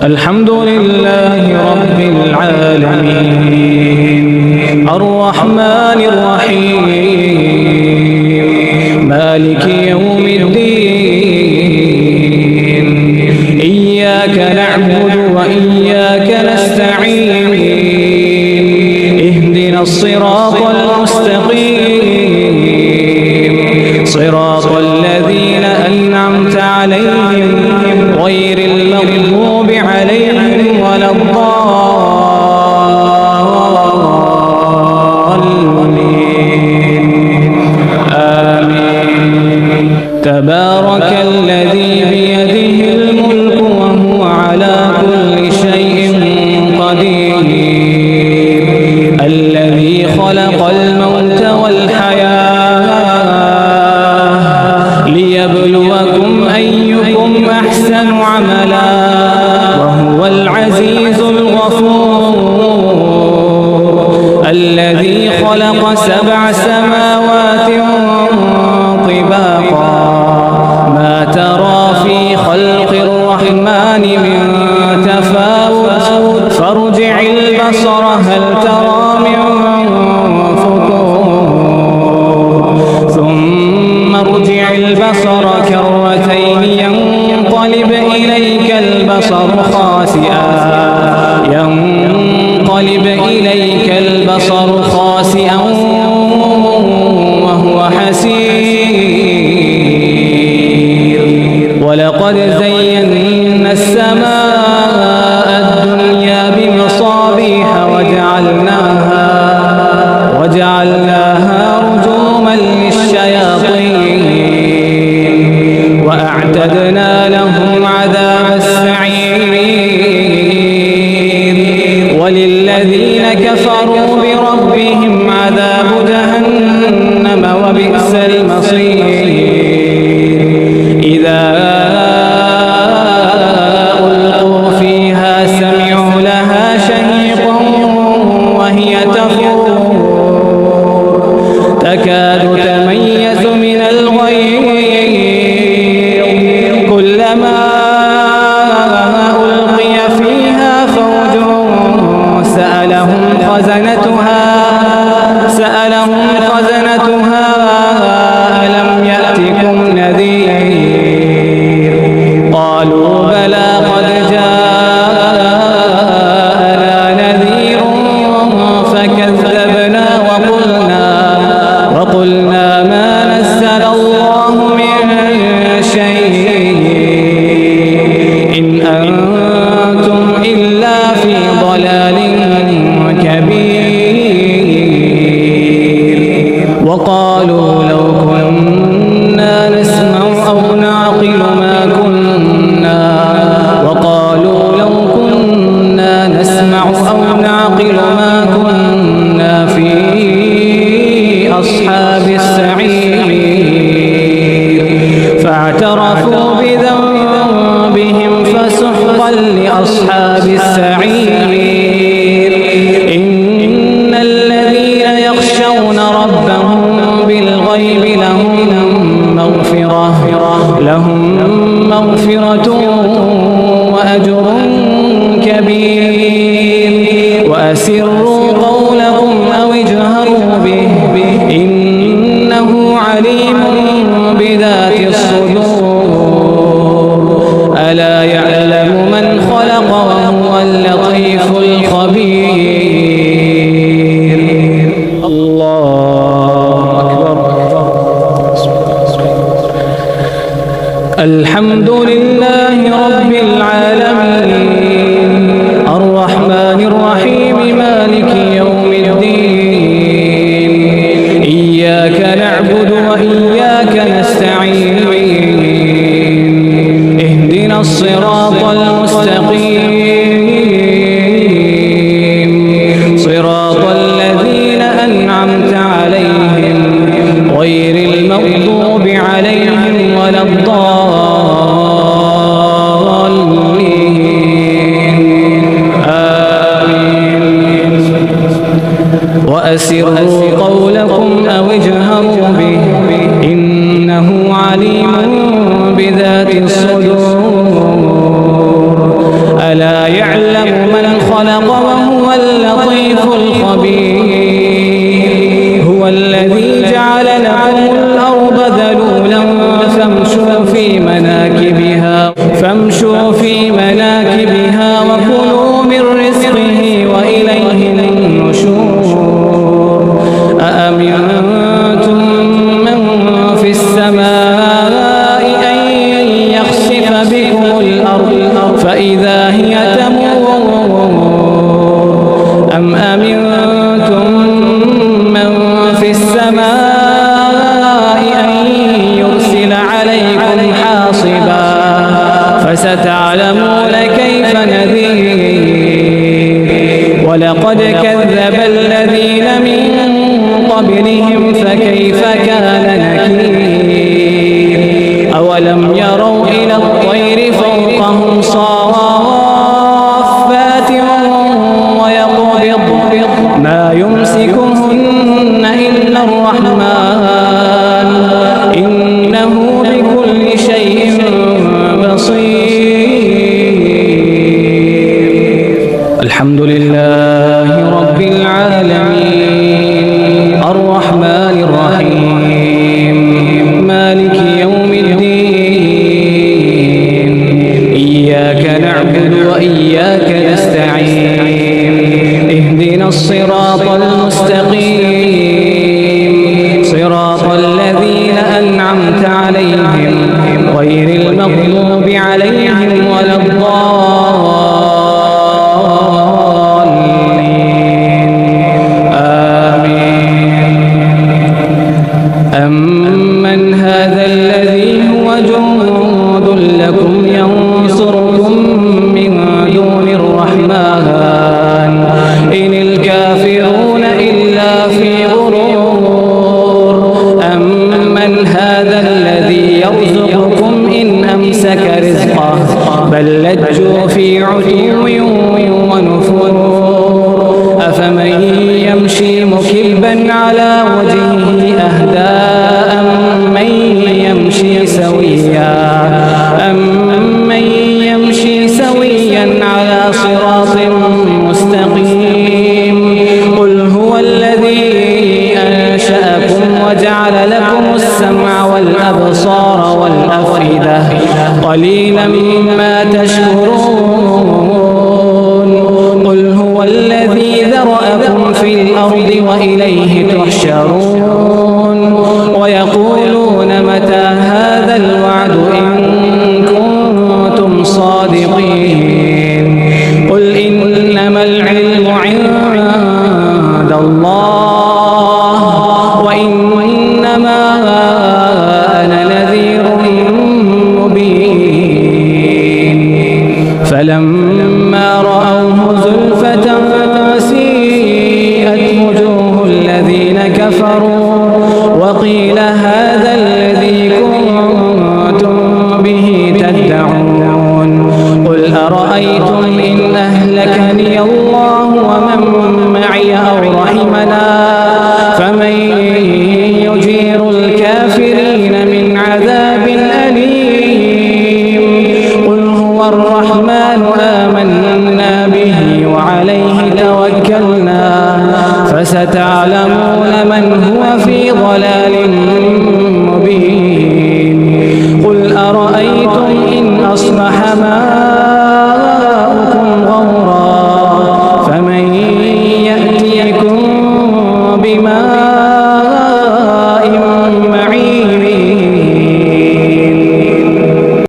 الحمد لله رب العالمين الرحمن الرحيم مالك يوم الدين إياك نعبد وإياك نستعين اهدنا الصراط المستقيم صراط الذين أنعمت عليهم غير المغضوب عليهم ولا الضالين آمين. تبارك الذي بيده الملك وهو على كل شيء قدير الذي خلق الموت والحياة ليبلوكم أيكم أحسن عملا وهو العزيز الغفور الذي خلق 7 سماوات طباقا ما ترى في خلق الرحمن من تفاوت فارجع البصر هل ترى من فطور ثم ارجع البصر كرتين ينقلب إليك البصر خاسئا وهو حسير ولقد زينا السماء الدنيا بمصابيح وجعلناها رجوما للشياطين وأعتدنا لهم عذاب السعير وللذين كفروا بربهم عذاب جهنم وبئس المصير إذا ألقوا فيها سمعوا لها شهيقا وهي تفور تكاد تميز من الغيظ كلما ألقي فيها فوج سألهم خزنتها ألم يأتكم نذير قالوا بلى قد جاءنا نذير فكذبنا وقلنا ما نزل الله من شيء إن أنتم إلا في ضلال كبير وقالوا لو كنا نسمع أو نعقل ما كنا في أصحاب السعير فاعترفوا بذنبهم فسحقا لأصحاب السعير إن الذين يخشون ربهم بالغيب لهم مغفرة وأجر كبير وأسروا قولكم أو اجهروا به إنه عليم بذات الصدور ألا يعلم من خلق وهو اللطيف الخبير. الله أكبر. الحمد لله رب العالمين الرحمن الرحيم مالك يوم الدين إياك نعبد وإياك نستعين اهدنا الصراط المستقيم صراط الذين أنعمت عليهم غير المغضوب عليهم ولا الضالين آمين. وأسروا قولكم أو اجهروا به إنه عليم بذات الصدور ألا ألا يعلم من خلق وهو اللطيف الخبير هو الذي جعل لكم الأرض ذلولا فامشوا في مناكبها وكلوا من رزقه وإليه النشور أأمنتم من في السماء أن يخسف بكم الأرض فإذا هي تمور أم أمنتم من في السماء أن يرسل عليكم حاصبا فستعلمون كيف نذير ولقد كذب الذين من قبلهم فكيف كان نكير أولم يروا إلى الطير فوقهم صافات ويقبض ما يمسكهن إلا الرحمن إنه بكل شيء الحمد لله رب العالمين الرحمن الرحيم مالك يوم الدين إياك نعبد وإياك نستعين اهدنا الصراط المستقيم صراط الذين أنعمت عليهم غير المغضوب عليهم ولا الضالين آمين أمن هذا الذي هو جند لكم ينصركم من دون الرحمن إن الكافرون إلا في غرور أمن هذا الذي يرزقكم إن أمسك رزقه بل لجوا في عتو ونفور أفمن يمشي مكبا على وجهه أهدى أمن يمشي سويا على صراط مستقيم قل هو الذي أنشأكم وجعل لكم السمع والأبصار والأفئدة قليلا ما تشكرون قل هو الذي ذرأكم في الأرض وإليه تحشرون ويقولون متى هذا الوعد إن كنتم صادقين قل إنما العلم عند الله وإنما أنا نذير مبين فلما رأوه زلفة سيئت وجوه الذين كفروا وقيل هذا الذي كنتم به تدعون قل أرأيتم إن أهلكني الله ومن معي أو رحمنا فمن يجير الكافرين من عذاب أليم قل هو الرحمن آمنا به وعليه توكلنا فستعلمون من هو في ضلال مبين قل أرأيتم إن أصبح ماؤكم غورا فمن يأتيكم بماء